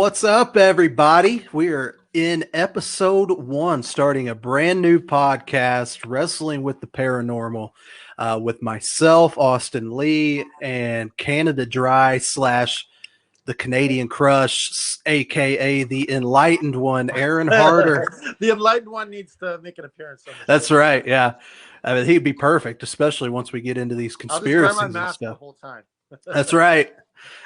What's up, everybody? We are in episode 1, starting a brand new podcast, Wrestling with the Paranormal, with myself, Austin Lee, and Canada Dry slash the Canadian Crush, aka the Enlightened One, Aaron Harder. The enlightened one needs to make an appearance on the show. That's right, yeah. I mean, he'd be perfect, especially once we get into these I'll just wear my conspiracies and mask the stuff. whole time. That's right.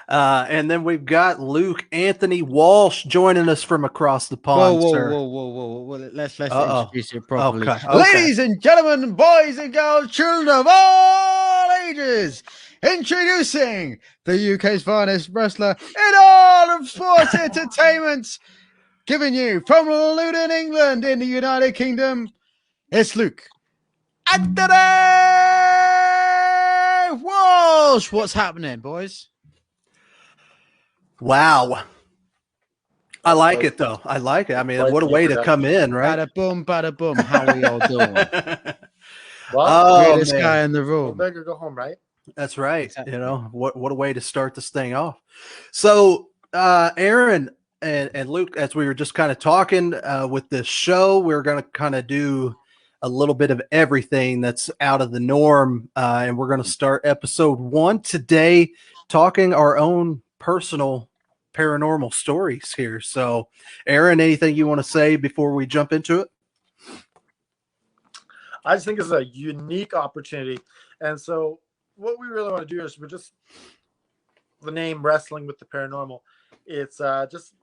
And then we've got Luke Anthony Walsh joining us from across the pond, sir. Whoa. Let's Uh-oh. introduce it properly. Okay. Ladies and gentlemen, boys and girls, children of all ages, introducing the UK's finest wrestler in all of sports entertainment, giving you from Luton, England, in the United Kingdom, it's Luke Anthony Walsh. What's happening, boys? Wow. I like it, though. I like it. I mean, what a way to come in, right? Bada boom. How are y'all doing? Well, Greatest guy in the room. beggar go home, right? That's right. Exactly. You know, what a way to start this thing off. So, Aaron and Luke, as we were just kind of talking with this show, we're going to kind of do a little bit of everything that's out of the norm. And we're going to start episode 1 today, talking our own personal paranormal stories here. So, Aaron, anything you want to say before we jump into it? I just think it's a unique opportunity. And so what we really want to do is we're just the name Wrestling with the Paranormal. It's just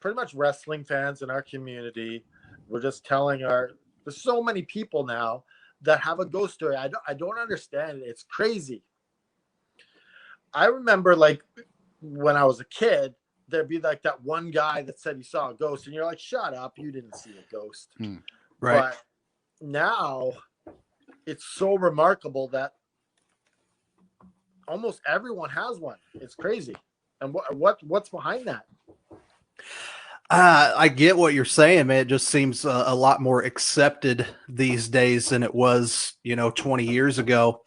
pretty much wrestling fans in our community. We're just telling there's so many people now that have a ghost story. I don't understand it. It's crazy. I remember when I was a kid, there'd be like that one guy that said he saw a ghost, and you're like, shut up, you didn't see a ghost. Right. But now it's so remarkable that almost everyone has one. It's crazy. And what's behind that? I get what you're saying, man. It just seems a lot more accepted these days than it was, 20 years ago.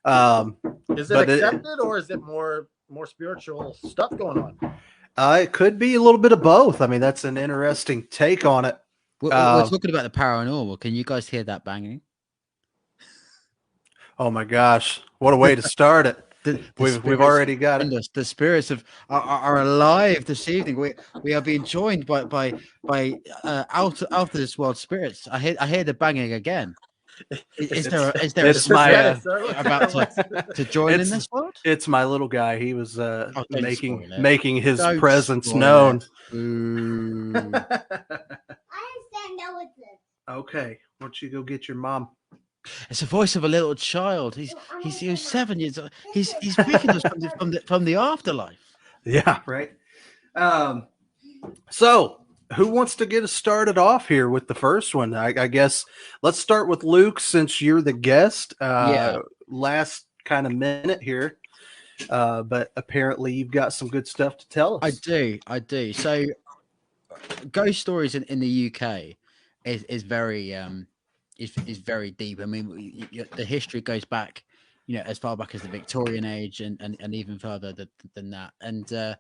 Is it accepted or is it more spiritual stuff going on? It could be a little bit of both. I mean, that's an interesting take on it. We're talking about the paranormal. Can you guys hear that banging? Oh my gosh, what a way to start it! We've already got it. The spirits are alive this evening. We are being joined by out of this world spirits. I hear the banging again. Is there it's my about to join in this world? It's my little guy. He was making his Don't presence known. I understand that was it. Okay, why don't you go get your mom? It's the voice of a little child. He's 7 years old. He's speaking to us from the afterlife. Yeah, right. So who wants to get us started off here with the first one? I guess let's start with Luke, since you're the guest. Last kind of minute here, but apparently you've got some good stuff to tell us. I do. So, ghost stories in the UK is very is very deep. I mean, the history goes back, as far back as the Victorian age and even further than that. And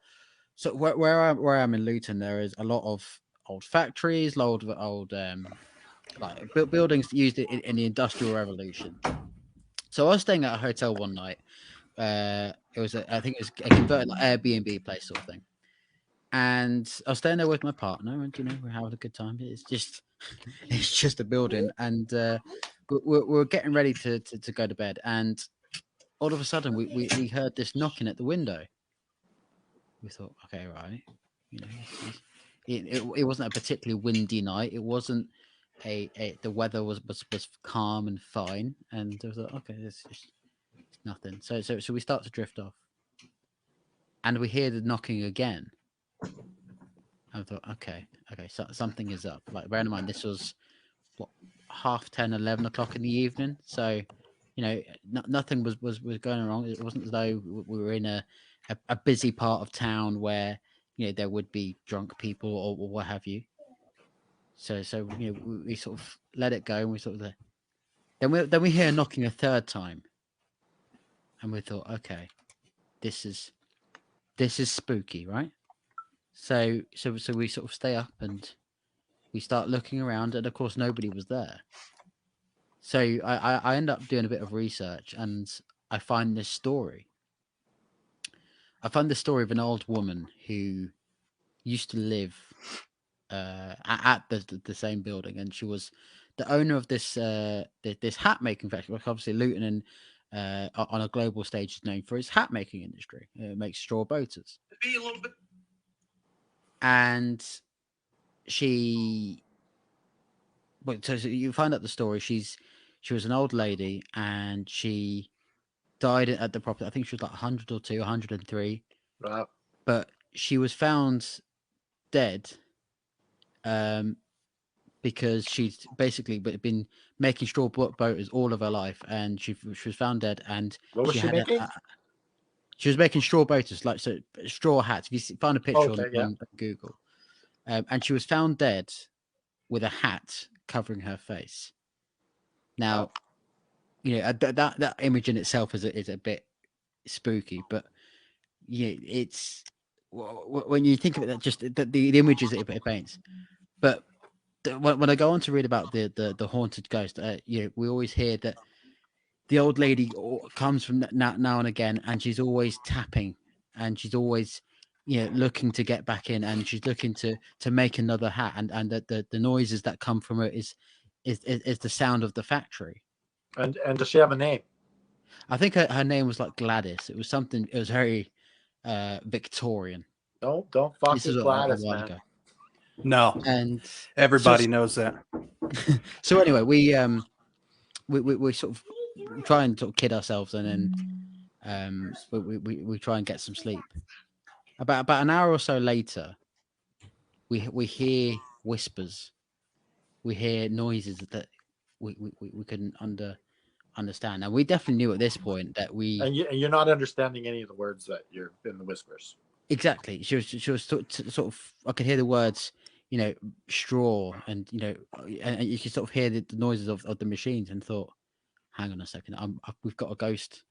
so where I'm in Luton, there is a lot of old factories, old like buildings used in the Industrial Revolution. So I was staying at a hotel one night. I think it was a converted Airbnb place sort of thing. And I was staying there with my partner, and we're having a good time. It's just a building, and we're getting ready to go to bed. And all of a sudden, we heard this knocking at the window. We thought, okay, right, it wasn't a particularly windy night. It wasn't the weather was calm and fine, and I thought, okay, it's nothing. So we start to drift off, and we hear the knocking again. I thought, okay, so something is up. Like, bear in mind, this was 10:30, 11 o'clock in the evening. So, nothing was going wrong. It wasn't as though we were in a busy part of town where there would be drunk people or what have you. So we sort of let it go, and we sort of then we hear knocking a third time, and we thought, okay, this is spooky, right? So we sort of stay up and we start looking around, and of course nobody was there. So I end up doing a bit of research, and I find this story. I find the story of an old woman who used to live at the same building, and she was the owner of this hat making factory. Like obviously, Luton and on a global stage is known for its hat making industry. It makes straw boaters, and she. But so you find out the story. She was an old lady, and she died at the property. I think she was like 102, 103, Wow. but she was found dead because she'd basically been making straw boaters all of her life, and she was found dead. And What was she had making? she was making straw boaters, like so straw hats. If you find a picture Okay, yeah. on Google, and she was found dead with a hat covering her face. Now, you know that image in itself is a bit spooky, but yeah, it's when you think of it, that just the images that it paints. But when I go on to read about the haunted ghost, you know, we always hear that the old lady comes from now and again, and she's always tapping, and she's always, you know, looking to get back in, and she's looking to make another hat, and the noises that come from her is the sound of the factory. And does she have a name? I think her name was like Gladys. It was something. It was very Victorian. Don't fuck This is with a Gladys, while man. ago, No, and everybody knows that. so anyway, we sort of try and sort of kid ourselves, and then we try and get some sleep. About an hour or so later, we hear whispers, we hear noises that we couldn't understand, and we definitely knew at this point that And you're not understanding any of the words that you're in the whispers. exactly. She was sort of, I could hear the words, you know, straw, and you know, and you could sort of hear the noises of the machines, and thought, hang on a second, we've got a ghost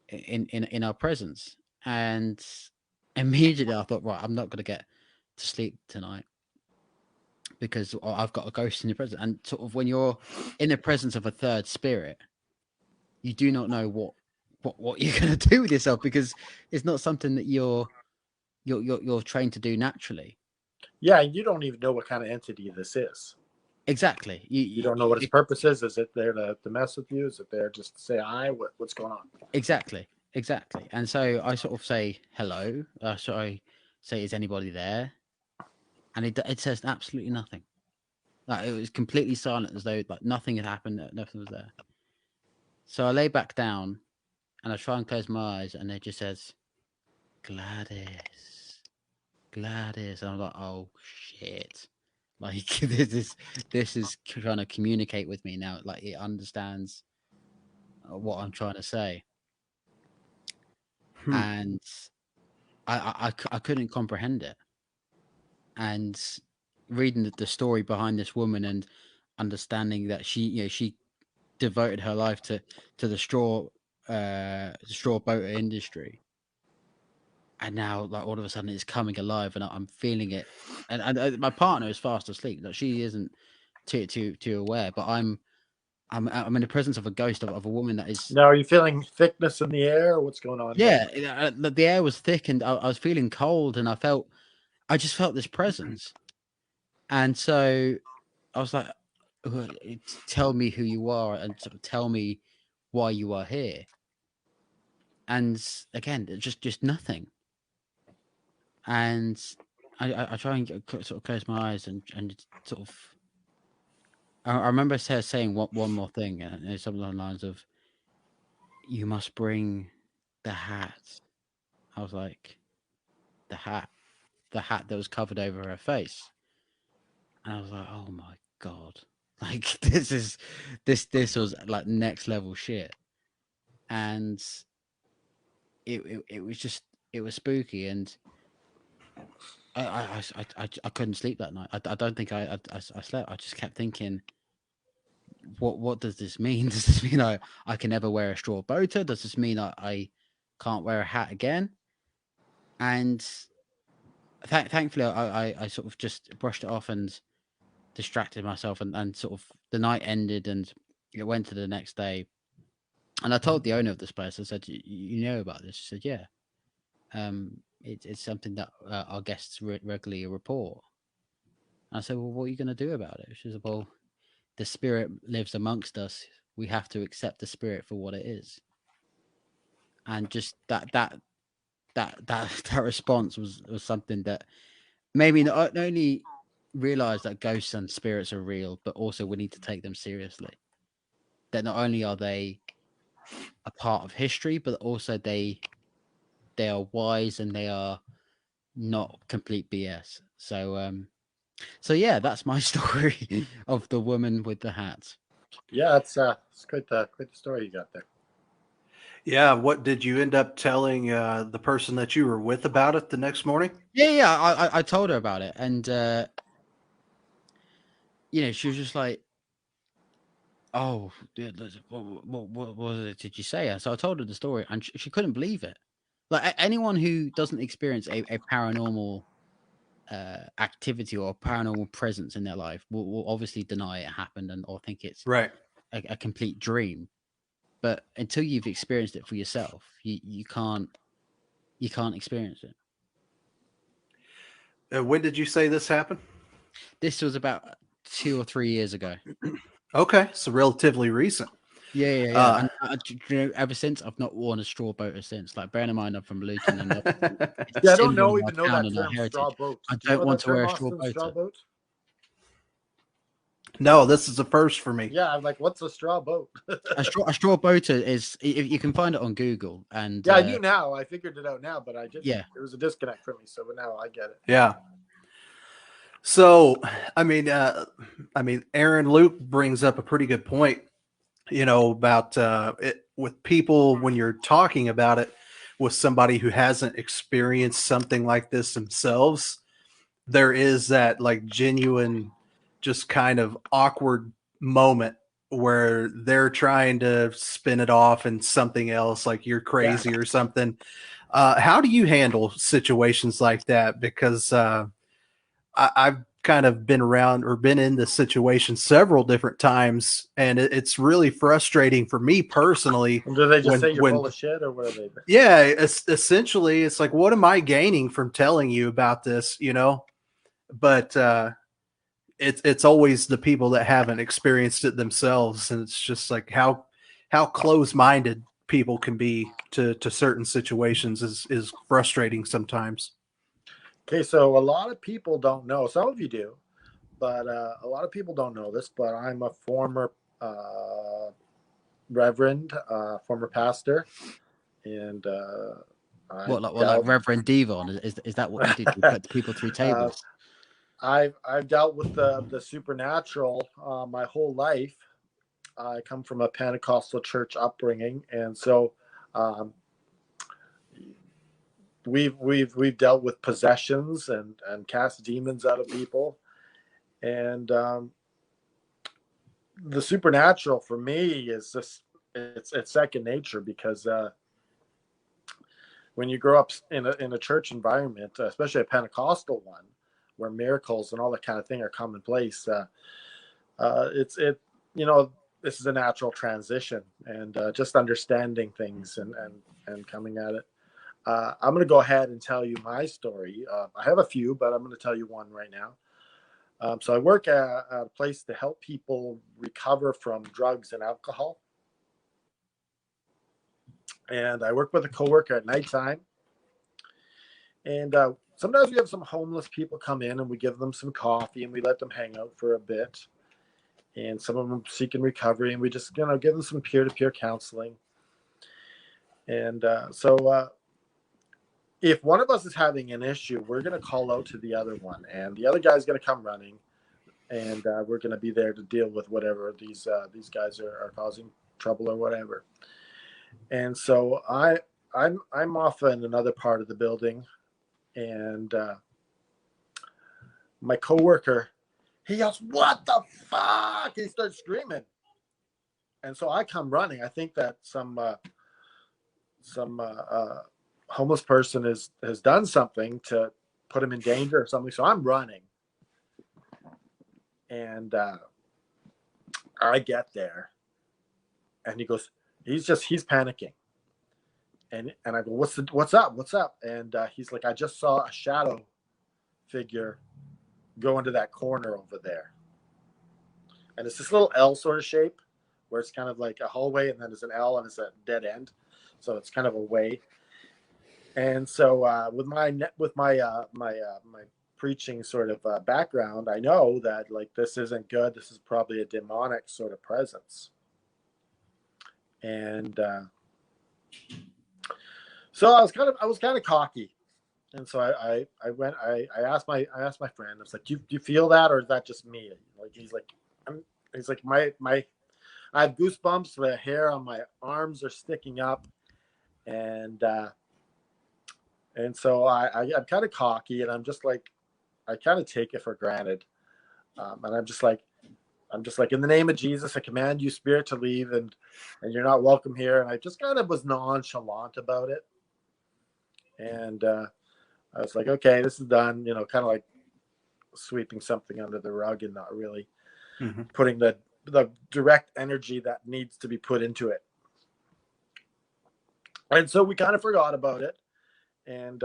in our presence. And immediately I thought, right, I'm not going to get to sleep tonight because I've got a ghost in the presence. And sort of when you're in the presence of a third spirit, you do not know what you're going to do with yourself, because it's not something that you're trained to do naturally. Yeah, you don't even know what kind of entity this is. Exactly. You don't know what its purpose is. Is it there to mess with you? Is it there just to say hi? What's going on? Exactly. And so I sort of say hello. So I say, is anybody there? And it says absolutely nothing. Like, it was completely silent, as though like nothing had happened, nothing was there. So I lay back down and I try and close my eyes, and it just says, Gladys, Gladys. And I'm like, oh shit. Like this is trying to communicate with me now. Like, it understands what I'm trying to say. And I couldn't comprehend it. And reading the story behind this woman, and understanding that she devoted her life to the straw boater industry, and now like all of a sudden it's coming alive, and I'm feeling it. And my partner is fast asleep. Like, she isn't too aware, but I'm in the presence of a ghost of a woman that is. Now, are you feeling thickness in the air? Or what's going on? Yeah, the air was thick, and I was feeling cold, and I just felt this presence. And so I was like, tell me who you are, and sort of tell me why you are here. And again, just nothing. And I try and sort of close my eyes, and sort of. I remember her saying one more thing, and it's something along the lines of, "You must bring the hat." I was like, the hat that was covered over her face, and I was like, "Oh my god!" Like, this was like next level shit. And it was just, it was spooky, and I couldn't sleep that night. I don't think I slept. I just kept thinking, what does this mean? Does this mean I can never wear a straw boater? Does this mean I can't wear a hat again? And thankfully, I sort of just brushed it off and distracted myself, and sort of the night ended, and it went to the next day. And I told the owner of this place, I said, you know about this? She said, yeah. It's something that our guests regularly report. And I said, well, what are you going to do about it? She said, well, the spirit lives amongst us. We have to accept the spirit for what it is. And just that response was something that made me not only realize that ghosts and spirits are real, but also we need to take them seriously. That not only are they a part of history, but also they are wise, and they are not complete BS. So yeah, that's my story of the woman with the hat. Yeah, it's quite the story you got there. Yeah. What did you end up telling the person that you were with about it the next morning? Yeah. I told her about it, and she was just like, "Oh, what was it? Did you say?" So I told her the story, and she couldn't believe it. Like anyone who doesn't experience a paranormal activity or paranormal presence in their life will obviously deny it happened, and or think it's Right. a complete dream. But until you've experienced it for yourself, you can't experience it. When did you say this happened? This was about 2 or 3 years ago. Okay, so relatively recent. Yeah. And ever since, I've not worn a straw boater since. Like, bearing in mind I'm from Luton, and it's a Yeah, I don't symbol of even our know town that and our term, straw heritage. boat. I Do you don't know want that to wear term, a straw Austin? Straw boater. boat? No, this is a first for me. Yeah, I'm like, what's a straw boat? A straw boater is, if you can find it on Google, and Yeah, I do now. I figured it out now, but I didn't. yeah. It was a disconnect for me, so now I get it. Yeah. So, I mean, Aaron Luke brings up a pretty good point, about it with people when you're talking about it with somebody who hasn't experienced something like this themselves. There is that like genuine, just kind of awkward moment where they're trying to spin it off and something else, like you're Yeah. crazy or something. How do you handle situations like that? Because I've kind of been around or been in this situation several different times, and it's really frustrating for me personally. And do they just when say you're when full of shit, or what are they? yeah, essentially, it's like, what am I gaining from telling you about this? But it's always the people that haven't experienced it themselves, and it's just like how close minded people can be to certain situations is frustrating sometimes. Okay, so a lot of people don't know. Some of you do, but a lot of people don't know this. But I'm a former reverend, former pastor, and I've Like dealt. Reverend Devon? Is that what you did? You put the people through uh, tables? I've dealt with the supernatural my whole life. I come from a Pentecostal church upbringing, and so um, we've dealt with possessions and cast demons out of people, and the supernatural for me is just it's second nature, because when you grow up in a church environment, especially a Pentecostal one, where miracles and all that kind of thing are commonplace, it's this is a natural transition, and just understanding things and coming at it. I'm going to go ahead and tell you my story. I have a few, but I'm going to tell you one right now. So I work at a place to help people recover from drugs and alcohol. And I work with a coworker at nighttime. And sometimes we have some homeless people come in, and we give them some coffee, and we let them hang out for a bit. And some of them seeking recovery, and we just give them some peer-to-peer counseling. And so if one of us is having an issue, we're going to call out to the other one, and the other guy's going to come running, and we're going to be there to deal with whatever these guys are causing trouble or whatever. And so I'm off in another part of the building, and my coworker, he yells, "What the fuck!" He starts screaming, and so I come running. I think that some homeless person has done something to put him in danger or something. So I'm running, and I get there, and he goes, he's panicking, and I go, what's up? And he's like, I just saw a shadow figure go into that corner over there, and it's this little L sort of shape where it's kind of like a hallway, and then there's an L and it's a dead end, so it's kind of a way. And so with my preaching sort of background, I know that like this isn't good. This is probably a demonic sort of presence. And so I was kind of cocky, and so I asked my friend. I was like, do you feel that, or is that just me? Like he's like my I have goosebumps. The hair on my arms are sticking up, and so I'm kind of cocky, and I'm just like, I kind of take it for granted, and I'm just like, in the name of Jesus, I command you, spirit, to leave, and you're not welcome here. And I just kind of was nonchalant about it, and I was like, okay, this is done. You know, kind of like sweeping something under the rug and not really putting the direct energy that needs to be put into it. And so we kind of forgot about it, and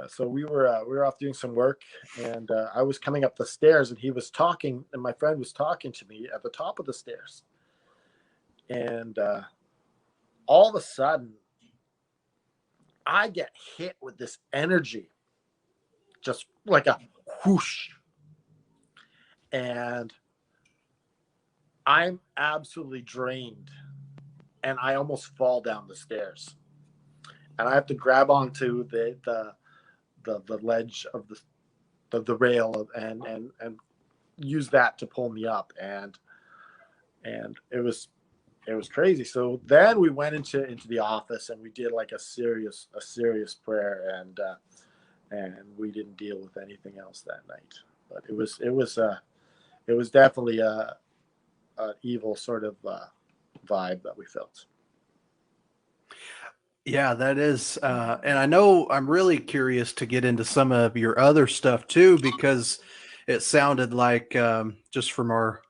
so we were off doing some work, and I was coming up the stairs, and he was talking, and my friend was talking to me at the top of the stairs, and all of a sudden, I get hit with this energy, just like a whoosh, and I'm absolutely drained, and I almost fall down the stairs, and I have to grab onto the ledge of the rail and use that to pull me up, and it was crazy. So then we went into the office, and we did like a serious prayer, and we didn't deal with anything else that night. But it was definitely an evil sort of vibe that we felt. Yeah, that is. And I know I'm really curious to get into some of your other stuff too, because it sounded like, just from our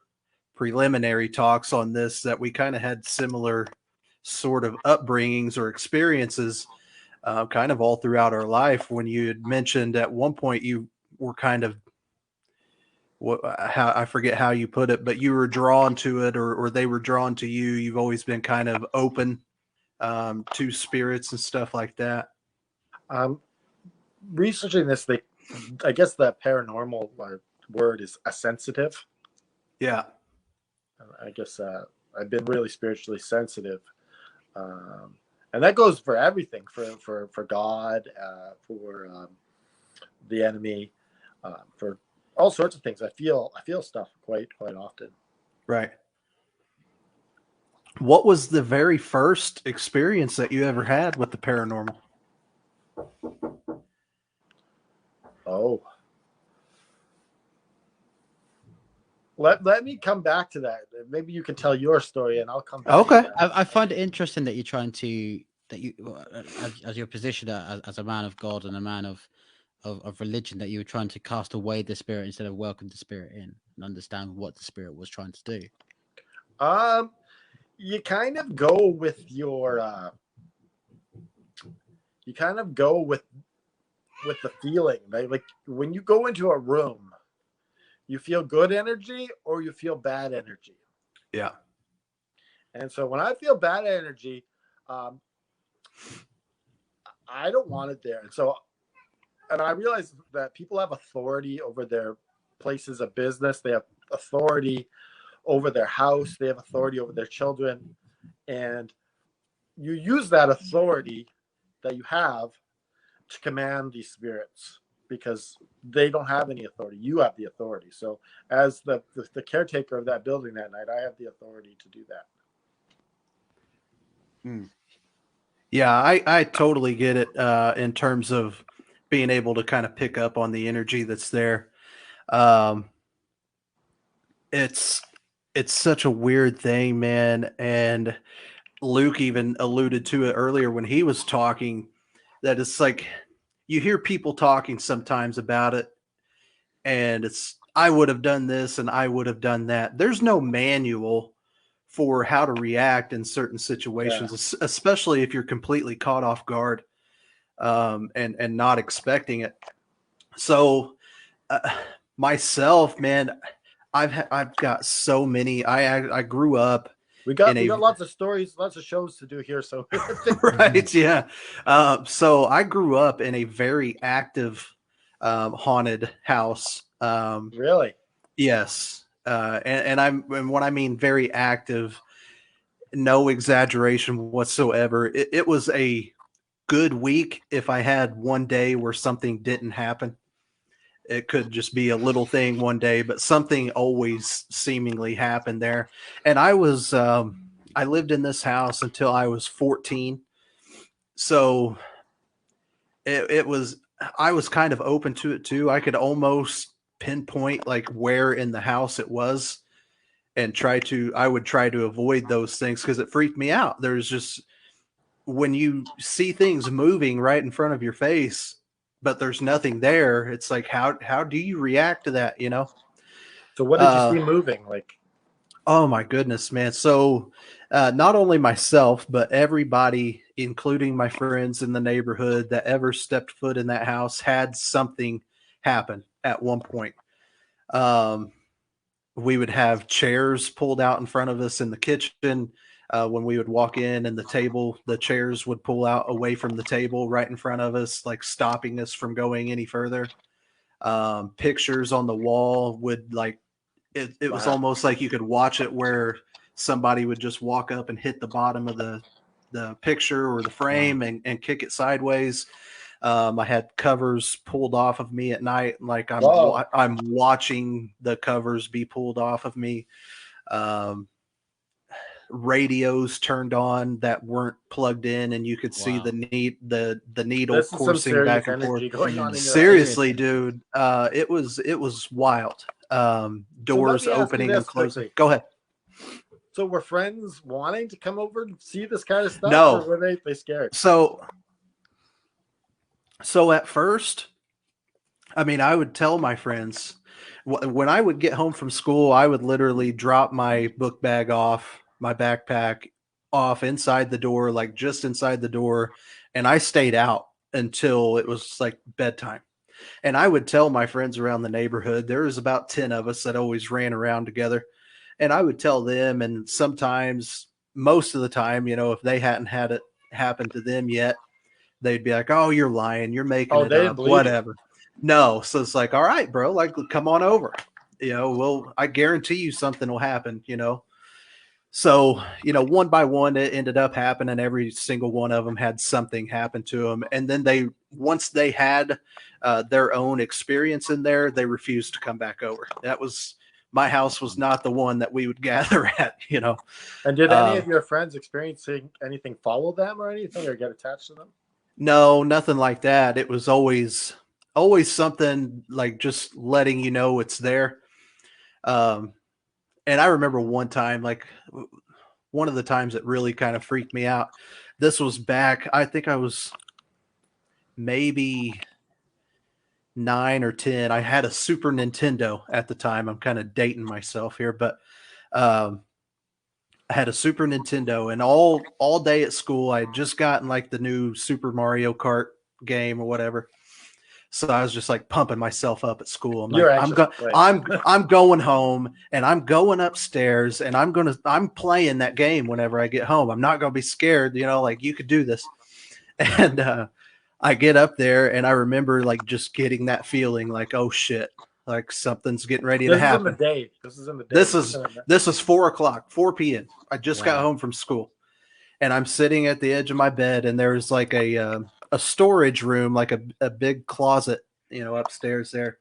preliminary talks on this, that we kind of had similar sort of upbringings or experiences, kind of all throughout our life. When you had mentioned at one point you were kind of, how, I forget how you put it, but you were drawn to it, or they were drawn to you. You've always been kind of open, to spirits and stuff like that. Researching this, I guess the paranormal word is a sensitive. Yeah. I guess I've been really spiritually sensitive, and that goes for everything, for God, for the enemy, for all sorts of things. I feel stuff quite often. Right. What was the very first experience that you ever had with the paranormal? Oh, let me come back to that. Maybe you can tell your story, and I'll come back. Okay. To that. I find it interesting that you're trying to as your position as a man of God and a man of religion, that you were trying to cast away the spirit instead of welcome the spirit in and understand what the spirit was trying to do. You kind of go with your with the feeling, right? Like when you go into a room, you feel good energy or you feel bad energy. Yeah. And so when I feel bad energy, I don't want it there. And I realize that people have authority over their places of business. They have authority over their house. They have authority over their children. And you use that authority that you have to command these spirits, because they don't have any authority. You have the authority. So as the caretaker of that building that night, I have the authority to do that. Yeah, I totally get it, in terms of being able to kind of pick up on the energy that's there. It's such a weird thing, man. And Luke even alluded to it earlier when he was talking, that it's like you hear people talking sometimes about it, and it's I would have done this and I would have done that. There's no manual for how to react in certain situations, especially if you're completely caught off guard, and not expecting it. So uh, myself, man, I've got so many. I grew up We got in a lots of stories, lots of shows to do here. So right, yeah. So I grew up in a very active haunted house. Really, Yes, and when I mean very active, no exaggeration whatsoever. It was a good week if I had one day where something didn't happen. It could just be a little thing one day, but something always seemingly happened there. And I lived in this house until I was 14. So it was, I was kind of open to it too. I could almost pinpoint like where in the house it was and I would try to avoid those things because it freaked me out. There's just, when you see things moving right in front of your face, but there's nothing there, it's like, how do you react to that, you know? so what did you see moving? Like, Oh my goodness, man. So not only myself, but everybody, including my friends in the neighborhood that ever stepped foot in that house, had something happen at one point. Um, we would have chairs pulled out in front of us in the kitchen. When we would walk in, and the chairs would pull out away from the table right in front of us, like stopping us from going any further. Pictures on the wall would like, it was wow. almost like you could watch it where somebody would just walk up and hit the bottom of the picture or the frame and kick it sideways. I had covers pulled off of me at night, like Whoa. I'm watching the covers be pulled off of me. Um, Radios turned on that weren't plugged in, and you could see Wow. the needle This is some coursing serious back and forth. energy going on in your Seriously, dude, it was wild. Doors So let me ask you opening this and closing. quickly. Go ahead. So were friends wanting to come over and see this kind of stuff? No. Or were they scared? So at first, I mean, I would tell my friends when I would get home from school, I would literally drop my book bag off, my backpack off inside the door, like just inside the door. And I stayed out until it was like bedtime. And I would tell my friends around the neighborhood, there was about 10 of us that always ran around together. And I would tell them, and sometimes, most of the time, you know, if they hadn't had it happen to them yet, they'd be like, "Oh, you're lying. You're making it they didn't up. believe you. Whatever." No. So it's like, all right, bro, like come on over. You know, well, I guarantee you something will happen, you know. So, you know, one by one, it ended up happening. Every single one of them had something happen to them. And then once they had their own experience in there, they refused to come back over. My house was not the one that we would gather at, you know. And did any of your friends experiencing anything follow them or anything, or get attached to them? No, nothing like that. It was always something like just letting you know it's there. And I remember one time, like one of the times that really kind of freaked me out. This was back, I think I was maybe 9 or 10. I had a Super Nintendo at the time. I'm kind of dating myself here, but I had a Super Nintendo, and all day at school, I had just gotten like the new Super Mario Kart game or whatever. So I was just like pumping myself up at school. I'm like, I'm going home, and I'm going upstairs, and I'm playing that game whenever I get home. I'm not gonna be scared, you know, like you could do this. And I get up there, and I remember like just getting that feeling like, oh shit, like something's getting ready to happen. This is in the day. This is 4 p.m. I just got home from school, and I'm sitting at the edge of my bed, and there's like a storage room, like a big closet, you know, upstairs there.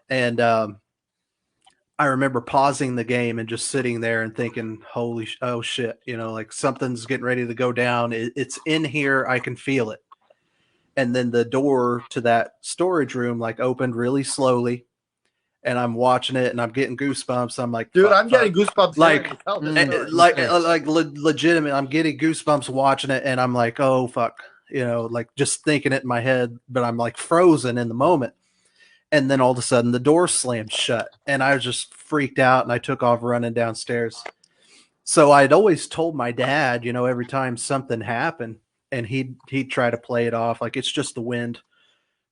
And I remember pausing the game and just sitting there and thinking, oh shit, you know, like something's getting ready to go down. It's in here. I can feel it. And then the door to that storage room like opened really slowly, and I'm watching it, and I'm getting goosebumps. I'm like, dude, I'm getting goosebumps. Legitimate. I'm getting goosebumps watching it, and I'm like, oh fuck. like just thinking it in my head, but I'm like frozen in the moment. And then all of a sudden the door slammed shut and I was just freaked out and I took off running downstairs. So I'd always told my dad, every time something happened, and he'd try to play it off like it's just the wind.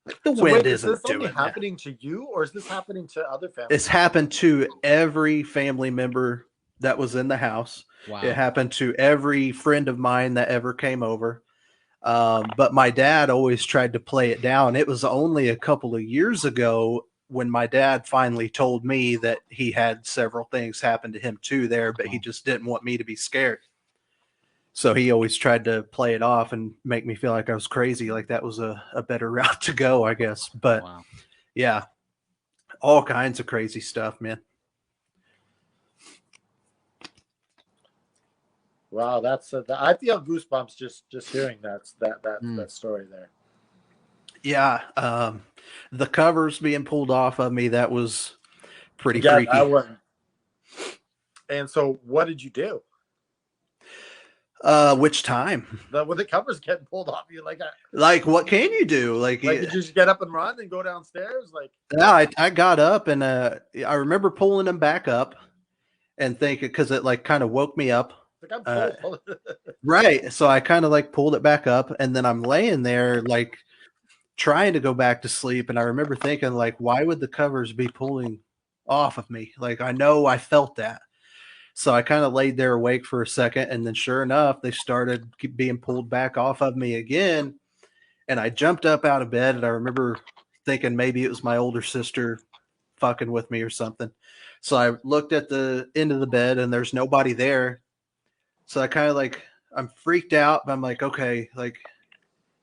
Like the So wind wait, is isn't this only doing that. happening to you, or is this happening to other families? It's happened to every family member that was in the house. Wow. It happened to every friend of mine that ever came over. But my dad always tried to play it down. It was only a couple of years ago when my dad finally told me that he had several things happen to him too there, but he just didn't want me to be scared. So he always tried to play it off and make me feel like I was crazy, like that was a better route to go, I guess. But Wow. yeah, all kinds of crazy stuff, man. Wow, I feel goosebumps just hearing that story there. Yeah, the covers being pulled off of me, that was pretty Yeah, freaky. that one. And so, what did you do? Which time? When the covers getting pulled off you, Like, what can you do? Like did you just get up and run and go downstairs? Yeah, I got up and I remember pulling them back up and thinking, because it like kind of woke me up. I'm cold. Right. So I kind of like pulled it back up and then I'm laying there like trying to go back to sleep. And I remember thinking, like, why would the covers be pulling off of me? Like, I know I felt that. So I kind of laid there awake for a second. And then sure enough, they started being pulled back off of me again. And I jumped up out of bed and I remember thinking maybe it was my older sister fucking with me or something. So I looked at the end of the bed and there's nobody there. So I kind of like, I'm freaked out, but I'm like, okay, like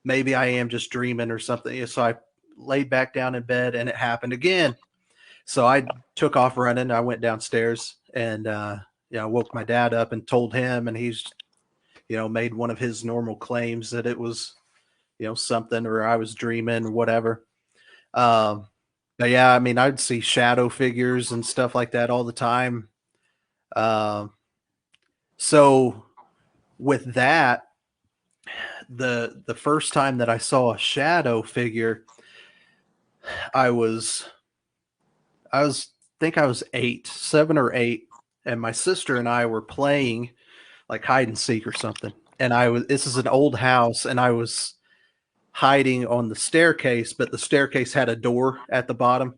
maybe I am just dreaming or something. So I laid back down in bed and it happened again. So I took off running. I went downstairs and, I woke my dad up and told him, and he's, made one of his normal claims that it was, something, or I was dreaming or whatever. But yeah, I mean, I'd see shadow figures and stuff like that all the time. So with that, the first time that I saw a shadow figure, I think I was 7 or 8, and my sister and I were playing like hide and seek or something. And this is an old house, and I was hiding on the staircase, but the staircase had a door at the bottom.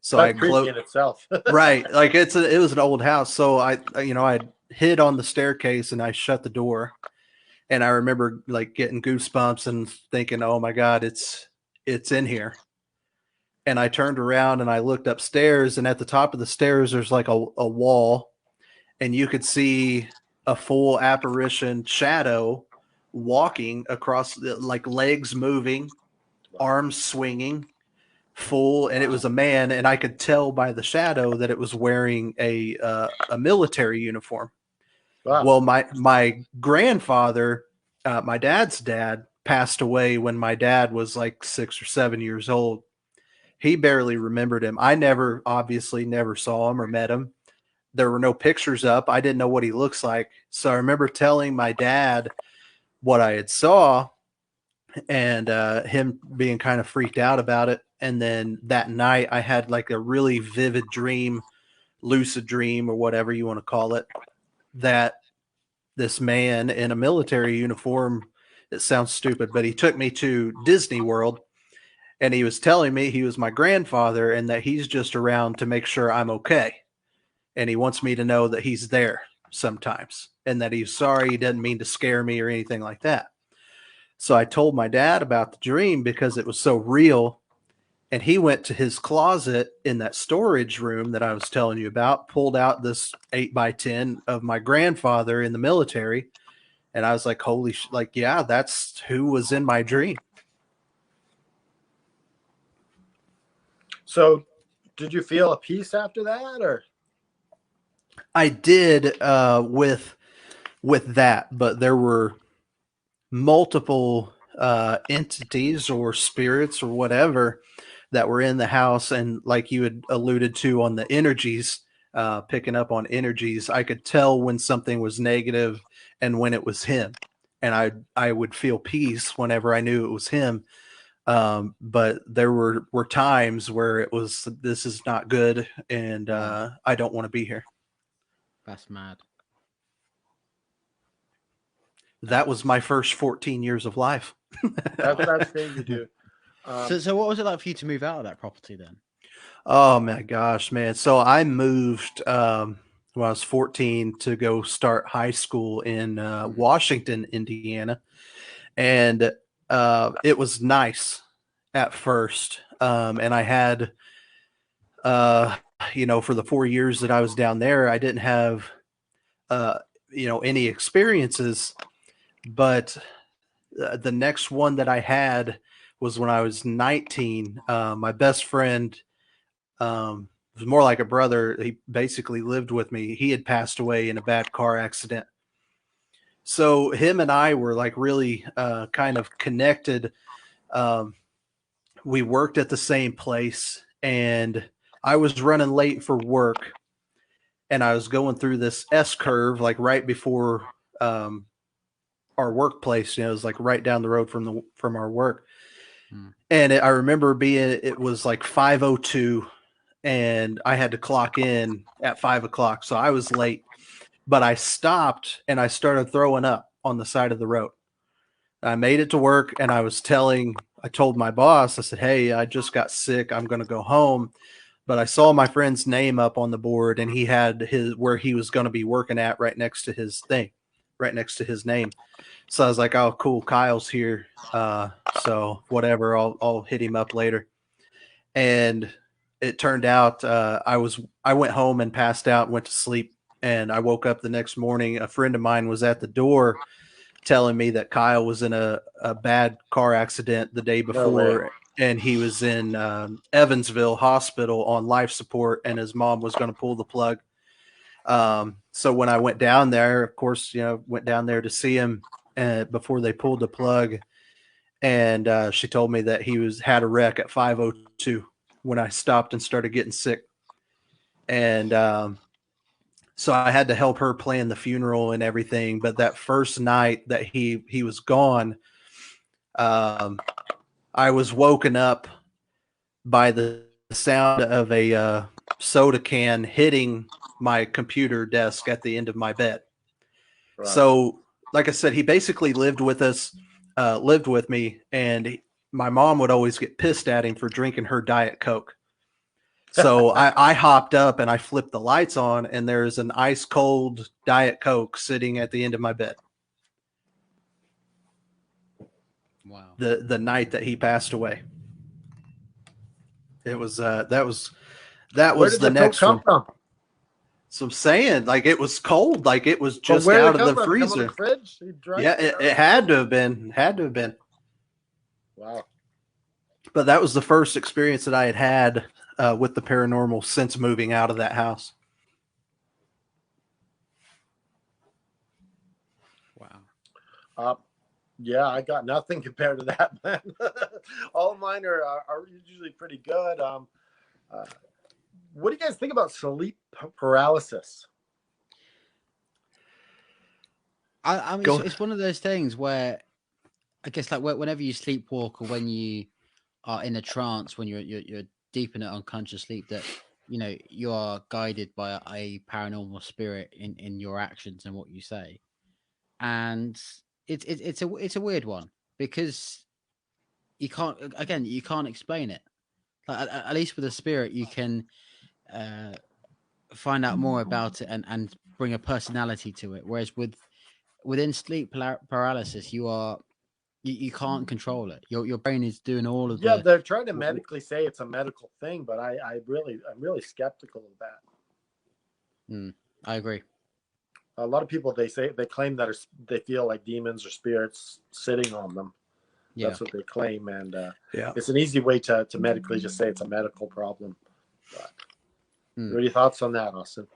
So That's creepy in itself. Right. Like it was an old house. So I hid on the staircase and I shut the door. And I remember like getting goosebumps and thinking, oh my God, it's in here. And I turned around and I looked upstairs, and at the top of the stairs, there's like a wall, and you could see a full apparition shadow walking across, like legs moving, arms swinging, full, and it was a man, and I could tell by the shadow that it was wearing a military uniform. Wow. Well, my grandfather, my dad's dad, passed away when my dad was like 6 or 7 years old. He barely remembered him. I obviously never saw him or met him. There were no pictures up. I didn't know what he looks like. So I remember telling my dad what I had saw, and him being kind of freaked out about it. And then that night I had like a really vivid dream, lucid dream, or whatever you want to call it, that this man in a military uniform, it sounds stupid, but he took me to Disney World, and he was telling me he was my grandfather and that he's just around to make sure I'm okay. And he wants me to know that he's there sometimes, and that he's sorry, he didn't mean to scare me or anything like that. So I told my dad about the dream because it was so real. And he went to his closet in that storage room that I was telling you about, pulled out this 8x10 of my grandfather in the military. And I was like, holy like, yeah, that's who was in my dream. So did you feel a peace after that, or? I did with that, but there were multiple entities or spirits or whatever that were in the house. And like you had alluded to on the energies, picking up on energies, I could tell when something was negative and when it was him. and I would feel peace whenever I knew it was him. But there were times where it was, this is not good, and I don't want to be here. That's mad. That was my first 14 years of life. That's crazy, dude. So what was it like for you to move out of that property then? Oh my gosh, man. So I moved when I was 14 to go start high school in Washington, Indiana. And it was nice at first. And I had, for the 4 years that I was down there, I didn't have, any experiences. But the next one that I had was when I was 19. My best friend, was more like a brother. He basically lived with me. He had passed away in a bad car accident. So him and I were like really kind of connected. Um, we worked at the same place, and I was running late for work, and I was going through this S curve like right before our workplace. It was like right down the road from our work. And I remember it was like 5:02, and I had to clock in at 5 o'clock. So I was late, but I stopped and I started throwing up on the side of the road. I made it to work, and I told my boss, I said, "Hey, I just got sick. I'm going to go home." But I saw my friend's name up on the board, and he had where he was going to be working at right next to his thing, right next to his name. So I was like, "Oh, cool, Kyle's here. So whatever, I'll hit him up later." And it turned out I went home and passed out, went to sleep, and I woke up the next morning. A friend of mine was at the door telling me that Kyle was in a bad car accident the day before, and he was in Evansville Hospital on life support, and his mom was going to pull the plug. So when I went down there, of course, went down there to see him before they pulled the plug, and she told me that he had a wreck at 5:02 when I stopped and started getting sick. And so I had to help her plan the funeral and everything. But that first night that he was gone, I was woken up by the sound of a soda can hitting my computer desk at the end of my bed. Right. So, like I said, he basically lived with me, and my mom would always get pissed at him for drinking her Diet Coke. So I hopped up and I flipped the lights on, and there's an ice cold Diet Coke sitting at the end of my bed. Wow. The night that he passed away. It was that was the next one. From? So I'm saying, like, it was cold, like it was just out of the freezer. Fridge? Yeah, it had to have been. Wow. But that was the first experience that I had with the paranormal since moving out of that house. Wow. Yeah, I got nothing compared to that, man. All of mine are usually pretty good. What do you guys think about sleep paralysis? I mean, it's one of those things where I guess like whenever you sleepwalk or when you are in a trance, when you're deep in an unconscious sleep, that you are guided by a paranormal spirit in your actions and what you say, and it's a weird one because you can't explain it. Like, at least with a spirit, you can find out more about it and bring a personality to it. Whereas within sleep paralysis, you can't control it. Your brain is doing all of they're trying to medically say it's a medical thing, but I'm really skeptical of that. I agree. A lot of people they claim that they feel like demons or spirits sitting on them. Yeah. That's what they claim, and it's an easy way to medically just say it's a medical problem. But, what are your thoughts on that, Austin?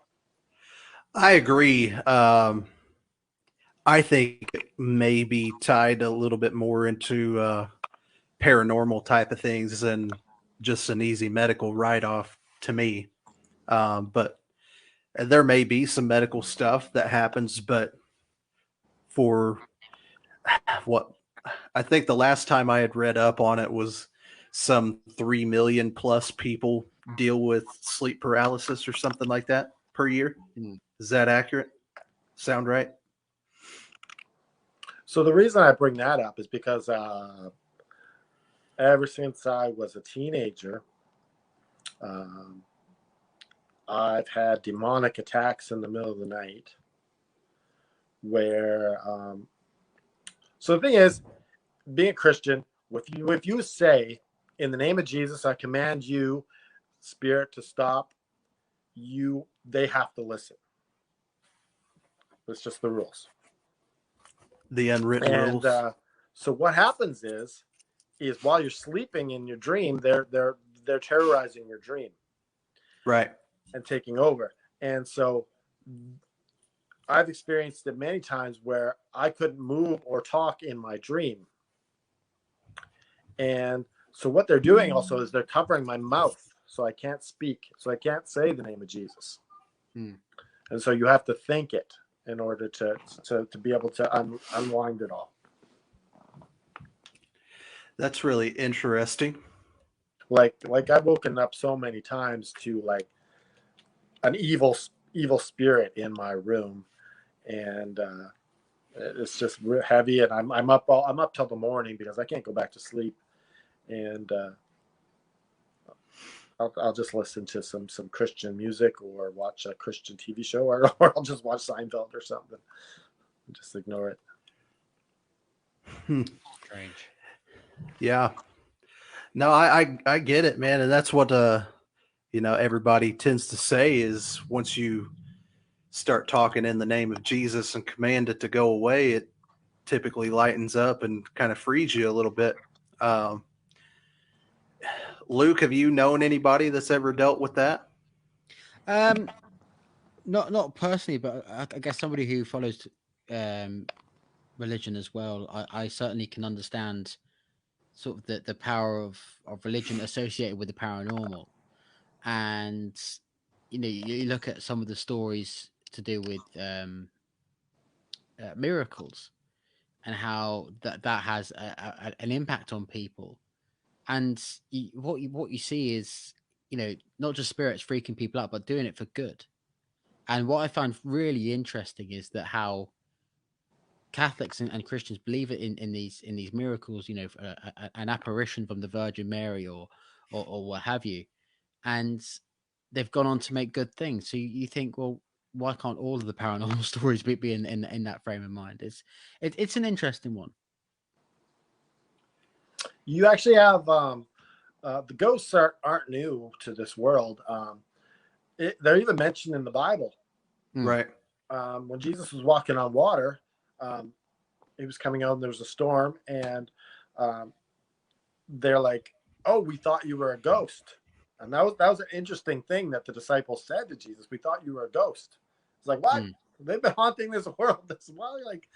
I agree. I think it may be tied a little bit more into paranormal type of things than just an easy medical write-off to me. But there may be some medical stuff that happens, but for what I think the last time I had read up on it was some 3 million plus people deal with sleep paralysis or something like that per year. Mm. Is that accurate? Sound right? So the reason I bring that up is because ever since I was a teenager, um, I've had demonic attacks in the middle of the night where so the thing is, being a Christian, if you say, in the name of Jesus, I command you, spirit, to stop, they have to listen. It's just the rules. The unwritten And rules. so what happens is while you're sleeping in your dream, they're terrorizing your dream. Right. And taking over. And so I've experienced it many times where I couldn't move or talk in my dream. And so what they're doing also is they're covering my mouth so I can't speak. So I can't say the name of Jesus. Hmm. And so you have to think it in order to be able to unwind it all. That's really interesting. Like I've woken up so many times to like an evil spirit in my room, and it's just heavy, and I'm up till the morning because I can't go back to sleep, and I'll just listen to some Christian music or watch a Christian TV show, or I'll just watch Seinfeld or something. Just ignore it. Strange. Yeah. No, I get it, man, and that's what everybody tends to say is once you start talking in the name of Jesus and command it to go away, it typically lightens up and kind of frees you a little bit. Um, Luke, have you known anybody that's ever dealt with that? Um, not personally, but I guess somebody who follows um religion as well. I certainly can understand sort of the power of religion associated with the paranormal, and you look at some of the stories to do with miracles and how that has an impact on people. And what you see is not just spirits freaking people out, but doing it for good. And what I find really interesting is that how Catholics and Christians believe it in these miracles, an apparition from the Virgin Mary or what have you, and they've gone on to make good things. So you think, well, why can't all of the paranormal stories be in that frame of mind? It's an interesting one. You actually have the ghosts aren't new to this world. They're even mentioned in the Bible. Right. When Jesus was walking on water, he was coming out and there was a storm, and they're like, "Oh, we thought you were a ghost." And that was an interesting thing that the disciples said to Jesus. We thought you were a ghost. It's like, what? They've been haunting this world this while. Like,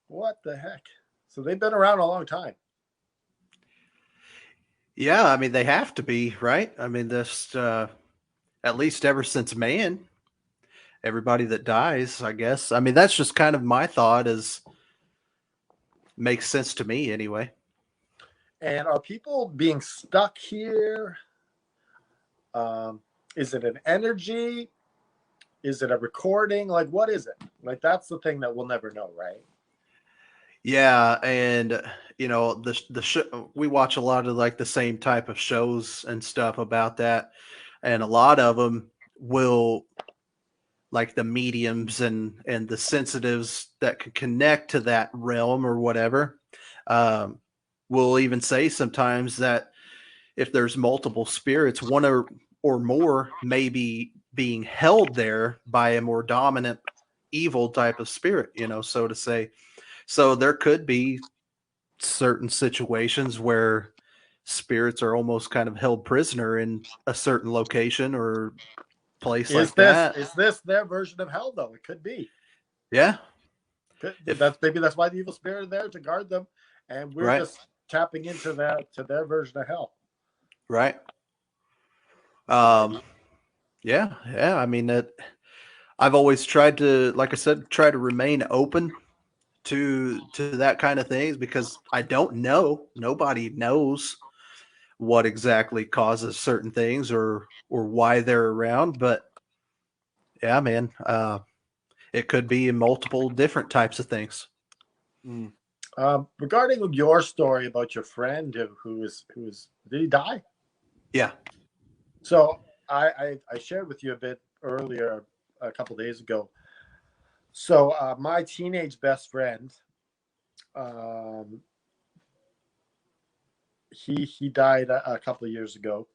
what the heck? So they've been around a long time. Yeah, I mean they have to be, right? I mean this at least ever since man, everybody that dies, I guess. I mean that's just kind of my thought is makes sense to me anyway. And are people being stuck here? Is it an energy? Is it a recording? Like, what is it? Like, that's the thing that we'll never know, right? Yeah, and the show, we watch a lot of like the same type of shows and stuff about that, and a lot of them will like the mediums and the sensitives that can connect to that realm or whatever. Will even say sometimes that if there's multiple spirits, one or more may be being held there by a more dominant evil type of spirit, so to say. So there could be certain situations where spirits are almost kind of held prisoner in a certain location or place like that. Is this their version of hell, though? It could be. Yeah. That's why the evil spirit is there to guard them, and we're just tapping into their version of hell. Right. Yeah. I mean that I've always tried to, like I said, try to remain open to that kind of things because I don't know. Nobody knows what exactly causes certain things or why they're around. But yeah, man, it could be multiple different types of things. Regarding your story about your friend who was did he die? Yeah. So I shared with you a bit earlier, a couple days ago. So my teenage best friend, um, he died a couple of years ago,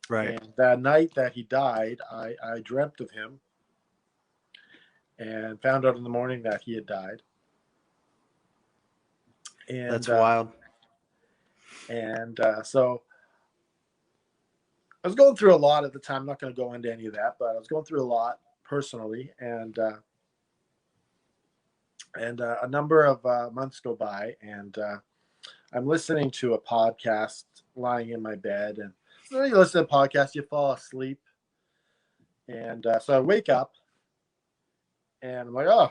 Right. and that night that he died, I dreamt of him and found out in the morning that he had died. And That's wild. So I was going through a lot at the time. I'm not going to go into any of that, but I was going through a lot personally, and a number of months go by, and I'm listening to a podcast lying in my bed, and so when you listen to a podcast, you fall asleep, and so I wake up, and I'm like, oh,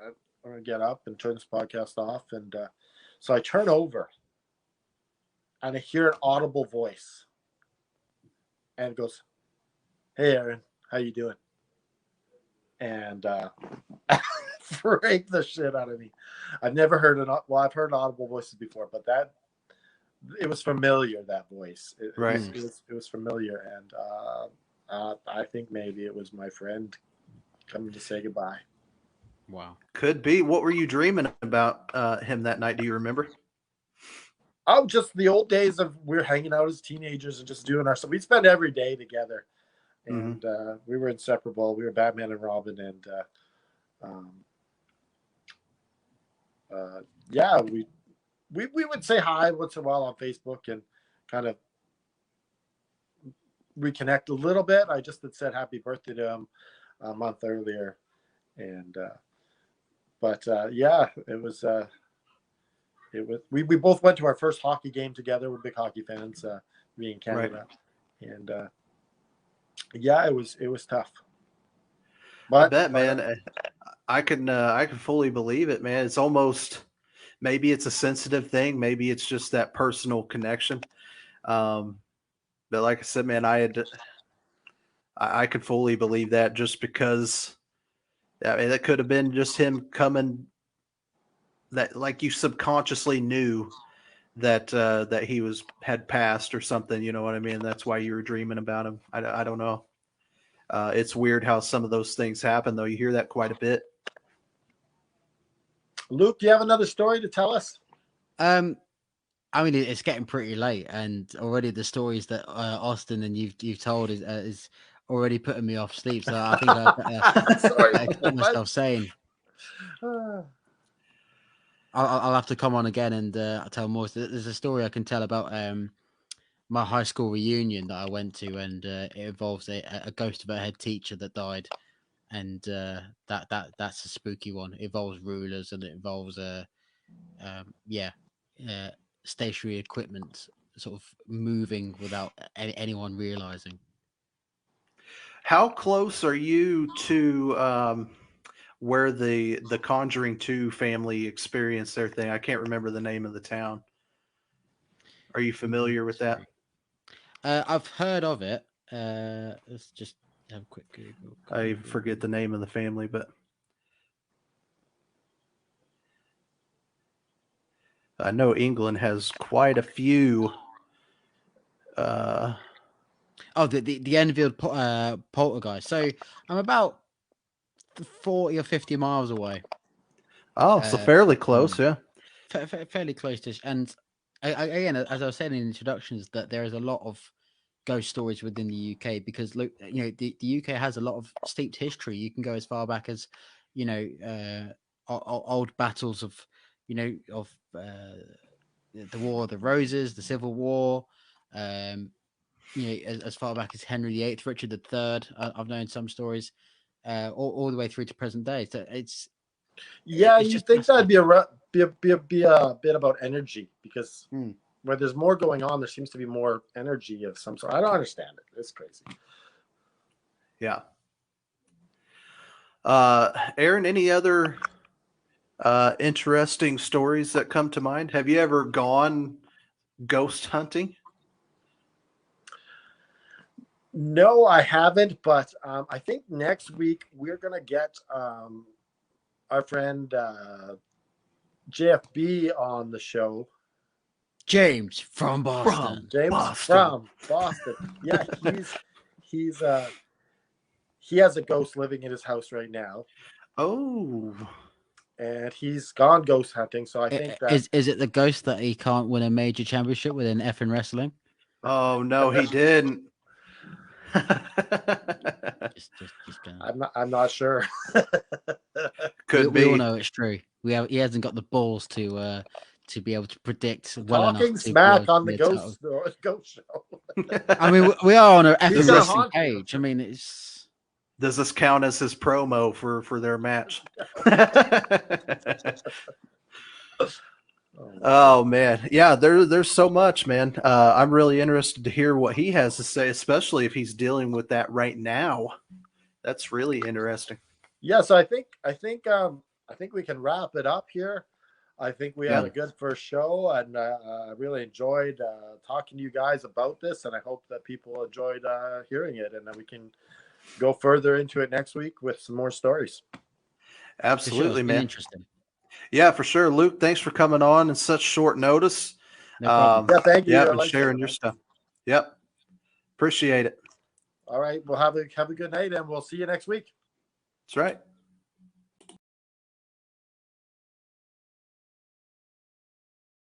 I'm gonna get up and turn this podcast off, and so I turn over, and I hear an audible voice, and it goes, "Hey, Aaron, how you doing?" And freaked the shit out of me. I've never heard I've heard audible voices before, but that it was familiar. That voice, Right. it was familiar, and I think maybe it was my friend coming to say goodbye. Wow. Could be. What were you dreaming about him that night? Do you remember? Oh, just the old days of we were hanging out as teenagers and just doing our stuff. We spent every day together, and we were inseparable. We were Batman and Robin, and um, yeah, we would say hi once in a while on Facebook and kind of reconnect a little bit. I just had said happy birthday to him a month earlier, and yeah, it was we both went to our first hockey game together. We're big hockey fans, me in Canada, and yeah, it was tough. I bet, man. I can fully believe it, man. It's almost maybe it's a sensitive thing, maybe it's just that personal connection. Um, but like I said, man, I could fully believe that just because I mean that could have been just him coming that like you subconsciously knew that that he was had passed or something. You know what I mean? That's why you were dreaming about him. I don't know. It's weird how some of those things happen, though. You hear that quite a bit. Luke, do you have another story to tell us? I mean, it's getting pretty late, and already the stories that Austin and you've told is already putting me off sleep. So I think Sorry, I keep myself sane. I'll have to come on again and tell more. So there's a story I can tell about my high school reunion that I went to, and it involves a ghost of a head teacher that died, and that's a spooky one. It involves rulers and it involves yeah, uh, stationary equipment sort of moving without anyone realizing. How close are you to where the Conjuring 2 family experienced their thing? I can't remember the name of the town. Are you familiar with that? I've heard of it. Let's just have a quick Google. I forget the name of the family, but I know England has quite a few. The Enfield poltergeist. So I'm about 40 or 50 miles away. Oh, so fairly close, yeah. Fairly close to, and again, as I was saying in introductions, that there is a lot of ghost stories within the UK because look, you know, the UK has a lot of steeped history. You can go as far back as, you know, old battles of, you know, of the War of the Roses, the Civil War, you know, as far back as Henry VIII, Richard III. I've known some stories, all the way through to present day. So Yeah, it's you just think that'd be a bit about energy because where there's more going on, there seems to be more energy of some sort. I don't understand it. It's crazy. Yeah. Aaron, any other Interesting stories that come to mind. Have you ever gone ghost hunting? No, I haven't, but I think next week we're gonna get our friend JFB on the show. James from Boston. James Boston. from Boston. Yeah, he's he has a ghost living in his house right now, Oh, and he's gone ghost hunting. So I think that Is it the ghost that he can't win a major championship within effing wrestling? oh no, he didn't. Just going. I'm not sure. Could We all be. know it's true. He hasn't got the balls to be able to predict well Talking enough to be smack able on to the be a title. ghost show. I mean, we are on a He's effing gonna wrestling haunt you. page. I mean, it's Does this count as his promo for their match? Oh man, yeah. There's so much, man. I'm really interested to hear what he has to say, especially if he's dealing with that right now. That's really interesting. Yeah, so I think we can wrap it up here. I think we had Yeah. a good first show, and I really enjoyed talking to you guys about this, and I hope that people enjoyed hearing it, and that we can go further into it next week with some more stories. for sure, Absolutely, it's been man. interesting. Yeah, for sure. Luke, thanks for coming on in such short notice. No problem. Yeah, thank you. Yeah, I and like sharing it, your man. stuff. Yep. Appreciate it. All right, well have a good night, and we'll see you next week. That's right.